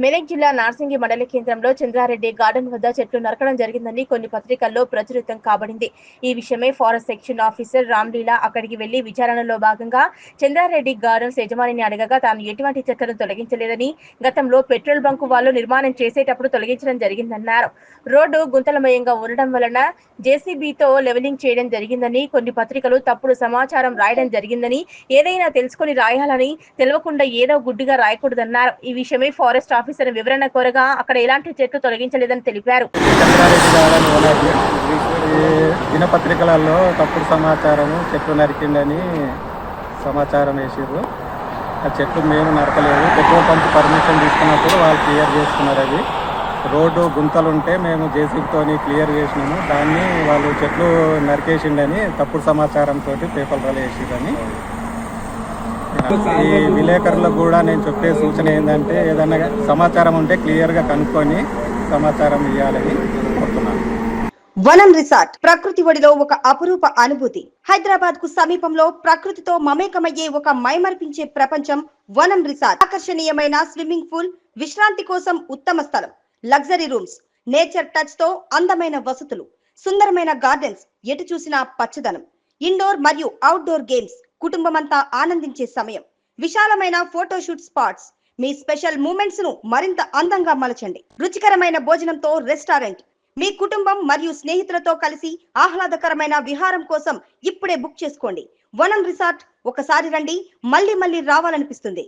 మెదక్ జిల్లా నార్సింగి మండల కేంద్రంలో చంద్రారెడ్డి గార్డెన్ వద్ద చెట్లు నరకడం జరిగిందని కొన్ని పత్రికల్లో ప్రచురితం కాబడింది. ఈ విషయమై ఫారెస్ట్ సెక్షన్ ఆఫీసర్ రామ్లీలా అక్కడికి వెళ్లి విచారణలో భాగంగా చంద్రారెడ్డి గార్డెన్స్ యజమానిని అడగగా తాను ఎటువంటి చెట్లను తొలగించలేదని, గతంలో పెట్రోల్ బంకు వాళ్ళు నిర్మాణం చేసేటప్పుడు తొలగించడం జరిగిందన్నారు. రోడ్డు గుంతలమయంగా ఉండడం వలన జేసీబీతో లెవెలింగ్ చేయడం జరిగిందని, కొన్ని పత్రికలు తప్పుడు సమాచారం రాయడం జరిగిందని, ఏదైనా తెలుసుకుని రాయాలని, తెలియకుండా ఏదో గుడ్డిగా రాయకూడదన్నారు. ఈ విషయమై ఫారెస్ట్ ఆఫీసర్ వివరణ కోరగా అక్కడ ఎలాంటి చెట్లు తొలగించలేదని తెలిపారు. దినపత్రికలలో తప్పుడు సమాచారము చెట్లు నరికిండని సమాచారం వేసారు. ఆ చెట్లు మేము నరకలేదు. పెట్రోల్ పంప్ పర్మిషన్ తీసుకున్నప్పుడు వాళ్ళు క్లియర్ చేసుకున్నారు. అది రోడ్డు గుంతలుంటే మేము జేసీబీతోని క్లియర్ చేసినాము. దాన్ని వాళ్ళు చెట్లు నరికేసిండని తప్పుడు సమాచారంతో పేపర్లలో వేసిరని. ఈ విలేకరులకు కూడా నేను చెప్పే సూచన ఏంటంటే, ఏదైనా సమాచారం ఉంటే క్లియర్గా కనుక్కొని సమాచారం ఇవ్వాలని కోరుతున్నాను. వనం రిసార్ట్ ప్రకృతి ఒడిలో ఒక అపురూప అనుభూతి. హైదరాబాద్ కు సమీపంలో ప్రకృతితో మమేకమయ్యే ఒక మైమర్పించే ప్రపంచం వనం రిసార్ట్. ఆకర్షణీయమైన స్విమ్మింగ్ పూల్, విశ్రాంతి కోసం ఉత్తమ స్థలం, లగ్జరీ రూమ్స్, నేచర్ టచ్ తో అందమైన వసతులు, సుందరమైన గార్డెన్స్, ఎటు చూసినా పచ్చదనం, ఇండోర్ మరియు అవుట్డోర్ గేమ్స్, కుటుంబమంతా ఆనందించే సమయం, విశాలమైన ఫోటోషూట్ స్పాట్స్. మీ స్పెషల్ మూమెంట్స్ ను మరింత అందంగా మలచండి. రుచికరమైన భోజనంతో రెస్టారెంట్. మీ కుటుంబం మరియు స్నేహితులతో కలిసి ఆహ్లాదకరమైన విహారం కోసం ఇప్పుడే బుక్ చేసుకోండి. వనం రిసార్ట్ ఒకసారి రండి, మళ్ళీ రావాలనిపిస్తుంది.